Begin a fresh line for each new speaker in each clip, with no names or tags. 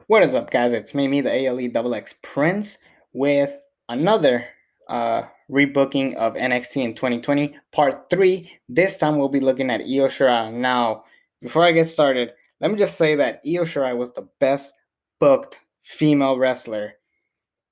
What is up, guys? It's me, the ALE Double X Prince, with another rebooking of NXT in 2020, Part 3. This time we'll be looking at Io Shirai. Now, before I get started, let me just say that Io Shirai was the best booked female wrestler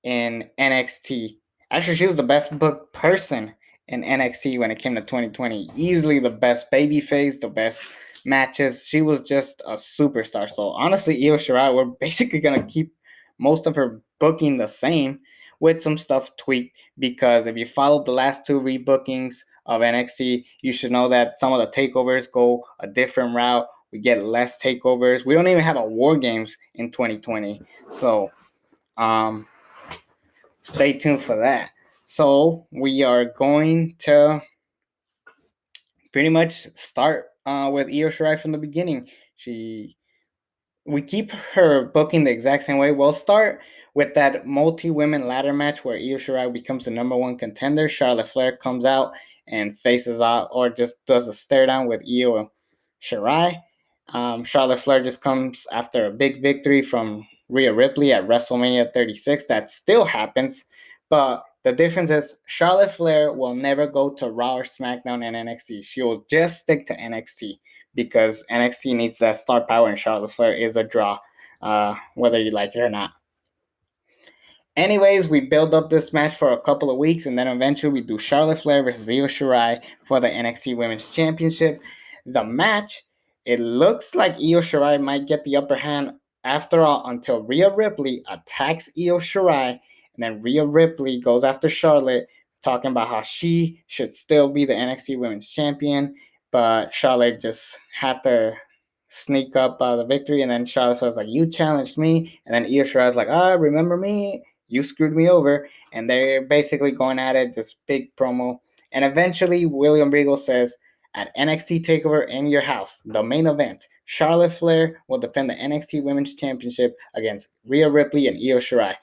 in NXT. Actually, she was the best booked person in NXT when it came to 2020. Easily the best babyface, the best matches. She was just a superstar. So honestly, Io Shirai, we're basically gonna keep most of her booking the same with some stuff tweaked, because if you followed the last two rebookings of NXT, you should know that some of the takeovers go a different route. We get less takeovers. We don't even have a War Games in 2020. So um stay tuned for that. So we are going to pretty much start with Io Shirai from the beginning. She We keep her booking the exact same way. We'll start with that multi-women ladder match where Io Shirai becomes the number one contender. Charlotte Flair comes out and faces out, or just does a stare down with Io Shirai. Charlotte Flair just comes after a big victory from Rhea Ripley at WrestleMania 36. That still happens, but the difference is Charlotte Flair will never go to Raw or SmackDown and NXT. She will just stick to NXT because NXT needs that star power, and Charlotte Flair is a draw, whether you like it or not. Anyways, we build up this match for a couple of weeks, and then eventually we do Charlotte Flair versus Zio Shirai for the NXT Women's Championship. The match, it looks like Io Shirai might get the upper hand after all until Rhea Ripley attacks Io Shirai, and then Rhea Ripley goes after Charlotte, talking about how she should still be the NXT Women's Champion, but Charlotte just had to sneak up the victory, and then Charlotte was like, "You challenged me," and then Io Shirai's like, remember me? You screwed me over," and they're basically going at it, just big promo. And eventually, William Regal says, "At NXT Takeover in your house, the main event, Charlotte Flair will defend the NXT Women's Championship against Rhea Ripley and Io Shirai."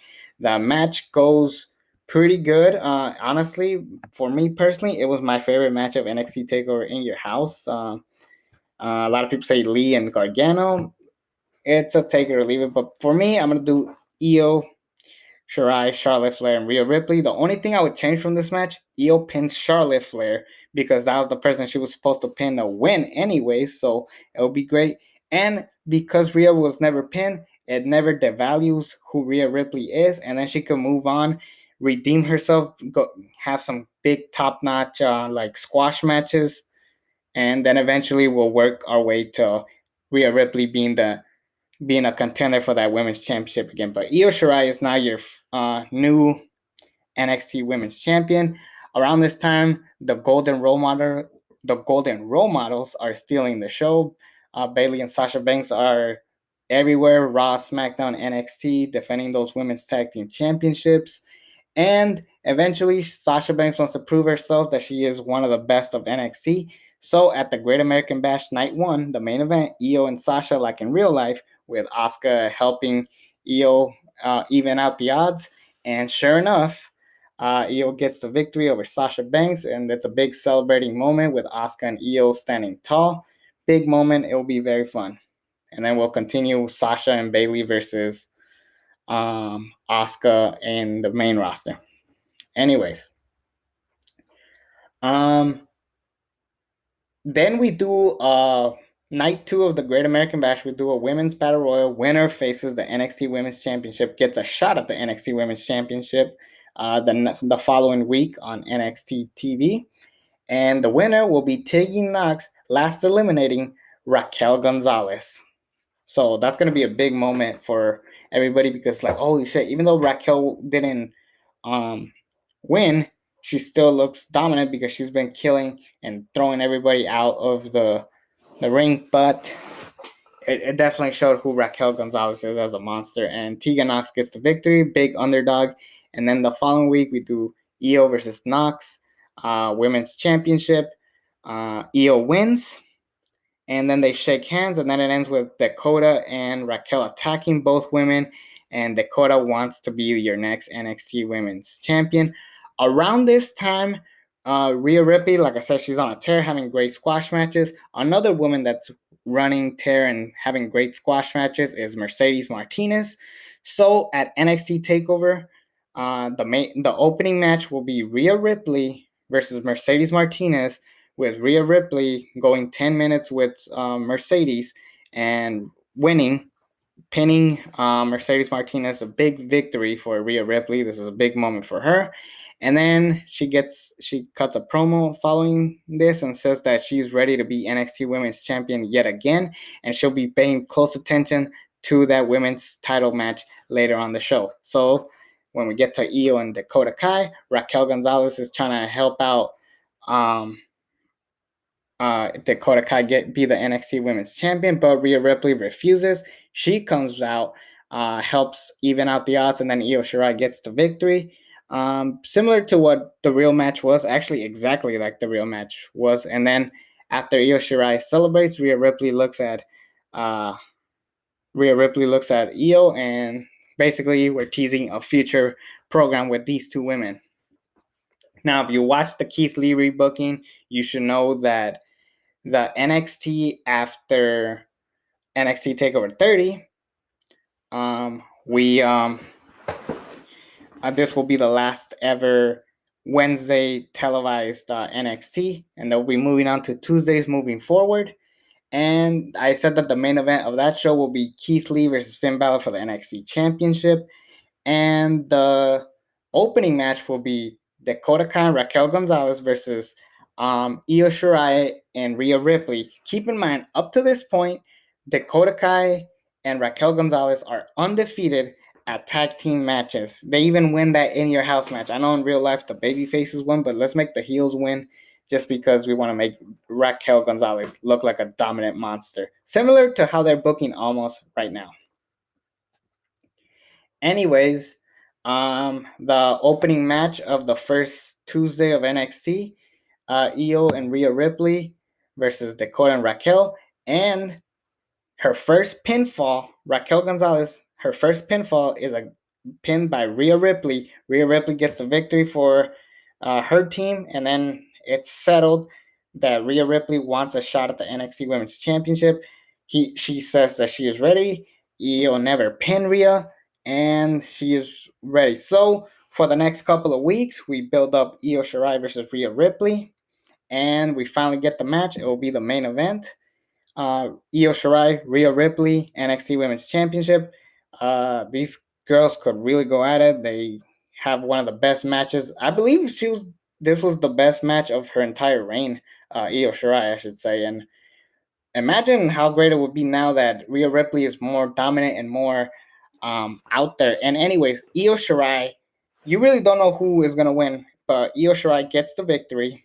The match goes pretty good. Honestly, for me personally, it was my favorite match of NXT Takeover in your house. A lot of people say Lee and Gargano. It's a take it or leave it, but for me, I'm gonna do Io Shirai, Charlotte Flair, and Rhea Ripley. The only thing I would change from this match, Io pinned Charlotte Flair because that was the person she was supposed to pin to win anyway, so it would be great. And because Rhea was never pinned, it never devalues who Rhea Ripley is, and then she can move on, redeem herself, go have some big top notch like squash matches, and then eventually we'll work our way to Rhea Ripley being a contender for that women's championship again. But Io Shirai is now your new NXT Women's Champion. Around this time, the Golden Role Models are stealing the show. Bayley and Sasha Banks are everywhere: Raw, SmackDown, NXT, defending those women's tag team championships. And eventually, Sasha Banks wants to prove herself that she is one of the best of NXT. So at the Great American Bash Night 1, the main event, Io and Sasha, like in real life, with Asuka helping Io even out the odds. And sure enough, Io gets the victory over Sasha Banks, and it's a big celebrating moment with Asuka and Io standing tall. Big moment. It will be very fun. And then we'll continue Sasha and Bayley versus Asuka in the main roster. Anyways, um, then we do night 2 of the Great American Bash. We do a women's battle royal. Winner faces the NXT Women's Championship, gets a shot at the NXT Women's Championship the following week on NXT TV, and the winner will be Tegan Knox, last eliminating Raquel Gonzalez. So that's gonna be a big moment for everybody because, like, holy shit! Even though Raquel didn't um, win, she still looks dominant because she's been killing and throwing everybody out of the ring. But it definitely showed who Raquel Gonzalez is as a monster. And Tegan Knox gets the victory, big underdog. And then the following week we do Io versus Knox, women's championship. Io wins, and then they shake hands, and then it ends with Dakota and Raquel attacking both women, and Dakota wants to be your next NXT Women's Champion. Around this time, Rhea Ripley, like I said, she's on a tear, having great squash matches. Another woman that's running tear and having great squash matches is Mercedes Martinez. So at NXT Takeover, the opening match will be Rhea Ripley versus Mercedes Martinez, with Rhea Ripley going 10 minutes with Mercedes and winning, pinning Mercedes Martinez. A big victory for Rhea Ripley. This is a big moment for her. And then she cuts a promo following this and says that she's ready to be NXT Women's Champion yet again, and she'll be paying close attention to that women's title match later on the show. So when we get to Io and Dakota Kai, Raquel Gonzalez is trying to help out Dakota Kai be the NXT Women's Champion, but Rhea Ripley refuses. She comes out, helps even out the odds, and then Io Shirai gets the victory. Similar to what the real match was, actually exactly like the real match was. And then after Io Shirai celebrates, uh, Rhea Ripley looks at Io, and basically we're teasing a future program with these two women. Now, if you watch the Keith Lee rebooking, you should know that the NXT after NXT Takeover 30, we this will be the last ever Wednesday televised NXT, and they'll be moving on to Tuesdays moving forward. And I said that the main event of that show will be Keith Lee versus Finn Balor for the NXT Championship. And the opening match will be Dakota Kai and Raquel Gonzalez versus Io Shirai and Rhea Ripley. Keep in mind, up to this point, Dakota Kai and Raquel Gonzalez are undefeated at tag team matches. They even win that In Your House match. I know in real life the baby faces win, but let's make the heels win just because we want to make Raquel Gonzalez look like a dominant monster. Similar to how they're booking Almost right now. Anyways, the opening match of the first Tuesday of NXT, Io and Rhea Ripley versus Dakota and Raquel, and her first pinfall, Raquel Gonzalez, her first pinfall is a pin by Rhea Ripley. Rhea Ripley gets the victory for her team, and then it's settled that Rhea Ripley wants a shot at the NXT Women's Championship. She says that she is ready. Io never pin Rhea, and she is ready. So for the next couple of weeks, we build up Io Shirai versus Rhea Ripley, and we finally get the match. It will be the main event. Io Shirai, Rhea Ripley, NXT Women's Championship. These girls could really go at it. They have one of the best matches. I believe this was the best match of her entire reign. Io Shirai, I should say. And imagine how great it would be now that Rhea Ripley is more dominant and more out there. And anyways, Io Shirai, you really don't know who is gonna win, but Io Shirai gets the victory,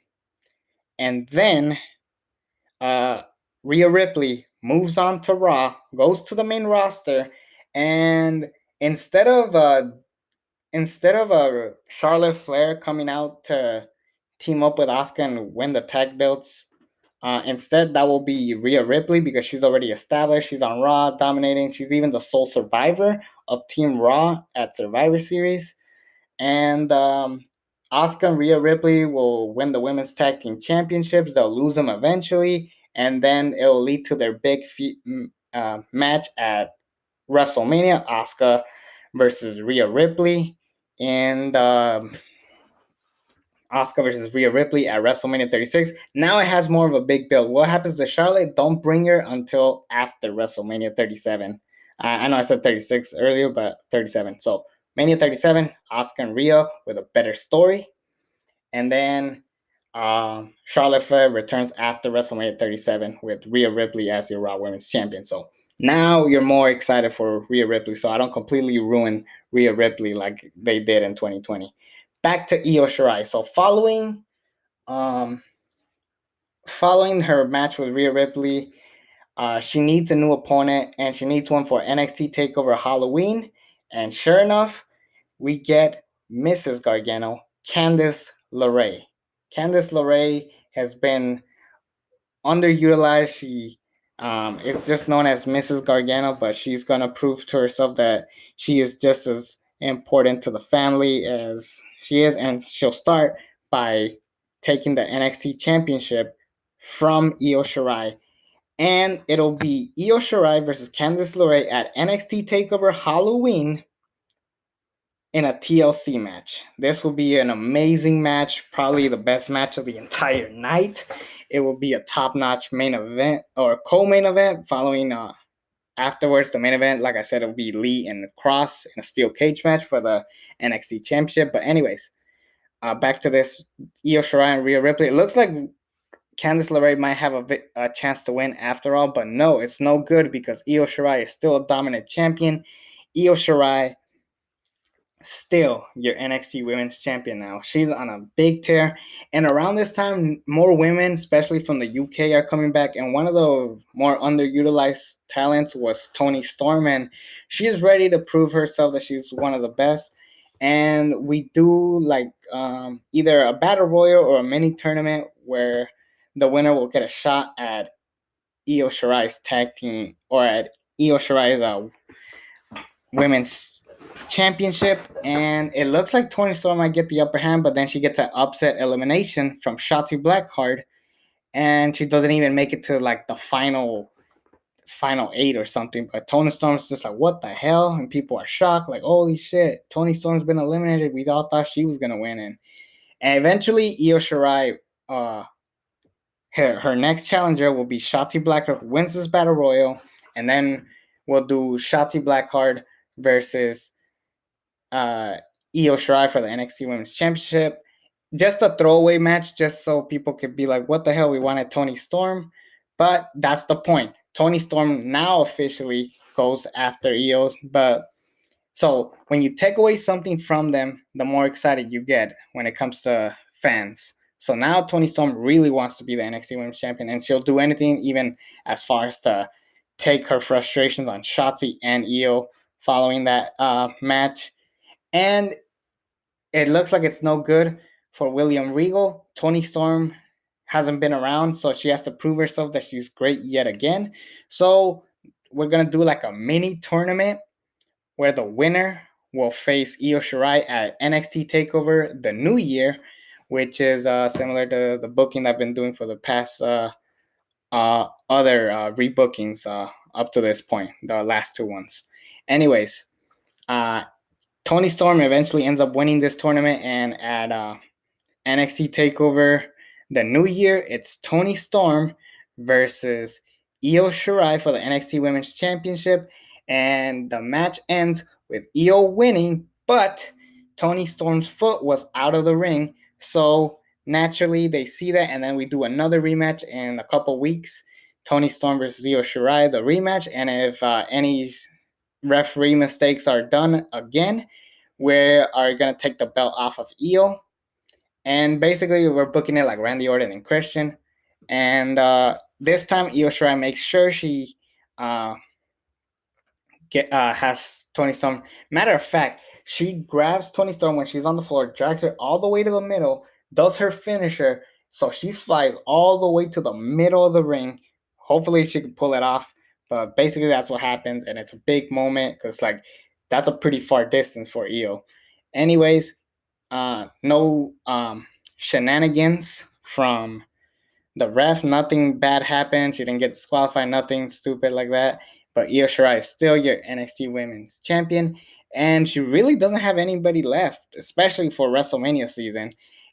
and then uh, Rhea Ripley moves on to Raw, goes to the main roster, and instead of Charlotte Flair coming out to team up with Asuka and win the tag belts, instead that will be Rhea Ripley because she's already established. She's on Raw, dominating. She's even the sole survivor of Team Raw at Survivor Series. And Asuka and Rhea Ripley will win the women's tag team championships. They'll lose them eventually, and then it will lead to their big match at WrestleMania. Asuka versus Rhea Ripley, and Asuka versus Rhea Ripley at WrestleMania 36. Now it has more of a big build. What happens to Charlotte? Don't bring her until after WrestleMania 37. I know I said 36 earlier, but 37. So Mania 37, Asuka and Rhea with a better story. And then Charlotte Flair returns after WrestleMania 37 with Rhea Ripley as your Raw Women's Champion. So now you're more excited for Rhea Ripley, so I don't completely ruin Rhea Ripley like they did in 2020. Back to Io Shirai. So following her match with Rhea Ripley, she needs a new opponent, and she needs one for NXT Takeover Halloween. And sure enough, we get Mrs. Gargano, Candice LeRae. Candice LeRae has been underutilized. She is just known as Mrs. Gargano, but she's gonna prove to herself that she is just as important to the family as she is, and she'll start by taking the NXT Championship from Io Shirai. And it'll be Io Shirai versus Candice LeRae at NXT TakeOver Halloween in a TLC match. This will be an amazing match, probably the best match of the entire night. It will be a top-notch main event or co-main event following afterwards the main event. Like I said, it will be Lee and Cross in a steel cage match for the NXT Championship. But anyways, back to this Io Shirai and Rhea Ripley. It looks like Candice LeRae might have a chance to win after all, but no, it's no good because Io Shirai is still a dominant champion. Io Shirai still your NXT Women's Champion now. She's on a big tear. And around this time, more women, especially from the UK, are coming back. And one of the more underutilized talents was Toni Storm. And she's ready to prove herself that she's one of the best. And we do like either a battle royal or a mini tournament where the winner will get a shot at Io Shirai's tag team or at Io Shirai's women's championship. And it looks like Toni Storm might get the upper hand, but then she gets an upset elimination from Shotzi Blackheart, and she doesn't even make it to like the final 8 or something. But Toni Storm's just like, what the hell? And people are shocked, like, holy shit, Toni Storm's been eliminated. We all thought she was gonna win. And eventually Io Shirai, her next challenger will be Shotzi Blackheart, who wins this battle royal, and then we'll do Shotzi Blackheart versus Io Shirai for the NXT Women's Championship. Just a throwaway match, just so people could be like, what the hell, we wanted Toni Storm. But that's the point. Toni Storm now officially goes after Io. But so when you take away something from them, the more excited you get when it comes to fans. So now Toni Storm really wants to be the NXT Women's Champion, and she'll do anything, even as far as to take her frustrations on Shotzi and Io following that match. And it looks like it's no good for William Regal. Toni Storm hasn't been around, so she has to prove herself that she's great yet again. So we're going to do like a mini tournament where the winner will face Io Shirai at NXT TakeOver the New Year, which is similar to the booking I've been doing for the past other rebookings up to this point, the last two ones. Anyways, Toni Storm eventually ends up winning this tournament, and at NXT TakeOver the New Year, it's Toni Storm versus Io Shirai for the NXT Women's Championship, and the match ends with Io winning, but Toni Storm's foot was out of the ring, so naturally they see that, and then we do another rematch in a couple weeks. Toni Storm versus Io Shirai, the rematch, and if any referee mistakes are done again, we are going to take the belt off of Io. And basically, we're booking it like Randy Orton and Christian. And this time, Io Shirai makes sure she has Toni Storm. Matter of fact, she grabs Toni Storm when she's on the floor, drags her all the way to the middle, does her finisher. So she flies all the way to the middle of the ring. Hopefully, she can pull it off. But basically, that's what happens. And it's a big moment because, like, that's a pretty far distance for Io. Anyways, no shenanigans from the ref. Nothing bad happened. She didn't get disqualified. Nothing stupid like that. But Io Shirai is still your NXT Women's Champion, and she really doesn't have anybody left, especially for WrestleMania season.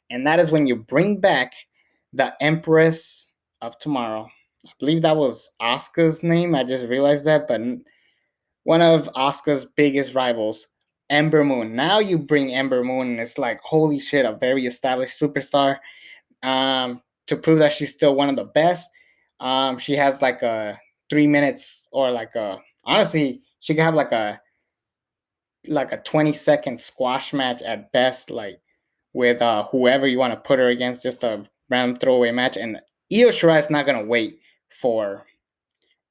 And that is when you bring back the Empress of Tomorrow. I believe that was Asuka's name. I just realized that, but one of Asuka's biggest rivals, Ember Moon. Now you bring Ember Moon, and it's like, holy shit, a very established superstar. To prove that she's still one of the best. She has like a 3 minutes or like a, honestly, she could have like a 20-second squash match at best, like with whoever you want to put her against, just a random throwaway match. And Io Shirai is not gonna wait for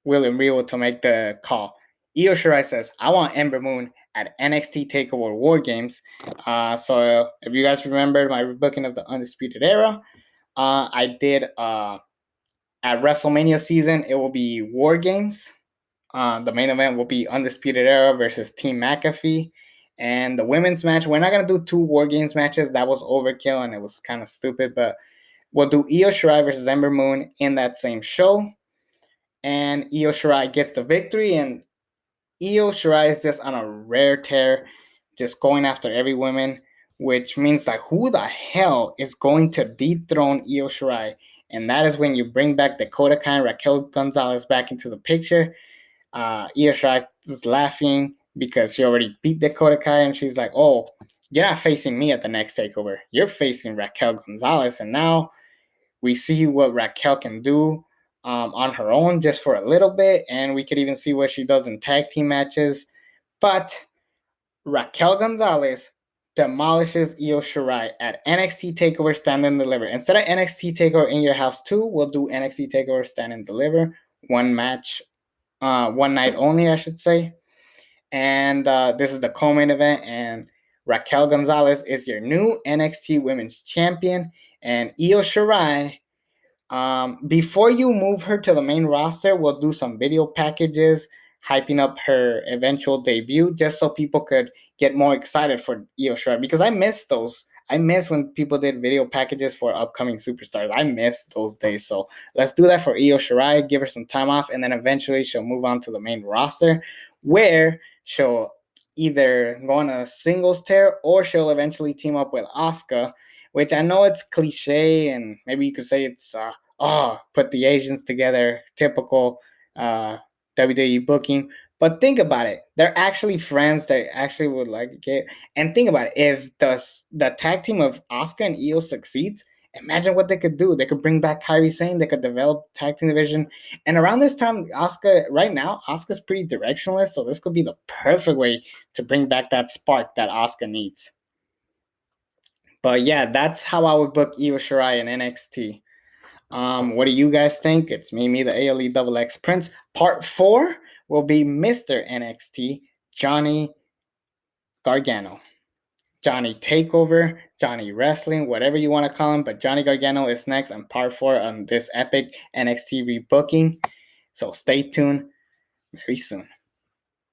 William Regal to make the call. Io Shirai says, I want Ember Moon at NXT TakeOver War Games. So if you guys remember my rebooking of the Undisputed Era, I did at WrestleMania season, it will be War Games. The main event will be Undisputed Era versus Team McAfee. And the women's match, we're not going to do 2 War Games matches. That was overkill and it was kind of stupid. But We'll do Io Shirai versus Ember Moon in that same show. And Io Shirai gets the victory. And Io Shirai is just on a rare tear, just going after every woman, which means like who the hell is going to dethrone Io Shirai? And that is when you bring back Dakota Kai and Raquel Gonzalez back into the picture. Io Shirai is laughing because she already beat Dakota Kai, and she's like, "Oh, you're not facing me at the next takeover. You're facing Raquel Gonzalez." And now we see what Raquel can do on her own just for a little bit, and we could even see what she does in tag team matches. But Raquel Gonzalez demolishes Io Shirai at NXT Takeover Stand and Deliver. Instead of NXT Takeover in Your House 2, we'll do NXT Takeover Stand and Deliver. One match, one night only, I should say. And this is the co-main event, and Raquel Gonzalez is your new NXT Women's Champion, and Io Shirai, before you move her to the main roster, we'll do some video packages hyping up her eventual debut just so people could get more excited for Io Shirai, because I miss those. I miss when people did video packages for upcoming superstars. I miss those days. So let's do that for Io Shirai, give her some time off, and then eventually she'll move on to the main roster where she'll either go on a singles tear or she'll eventually team up with Asuka, which I know it's cliche and maybe you could say it's put the Asians together, typical WWE booking. But think about it. They're actually friends. They actually would like it. And think about it. If the tag team of Asuka and Io succeeds, imagine what they could do. They could bring back Kairi Sane. They could develop tag team division. And around this time, right now, Asuka's pretty directionless. So this could be the perfect way to bring back that spark that Asuka needs. But yeah, that's how I would book Io Shirai in NXT. What do you guys think? It's me, the ALE Double X Prince. Part 4 will be Mr. NXT, Johnny Gargano. Johnny Takeover, Johnny Wrestling, whatever you want to call him, but Johnny Gargano is next on part 4 on this epic NXT rebooking. So stay tuned very soon.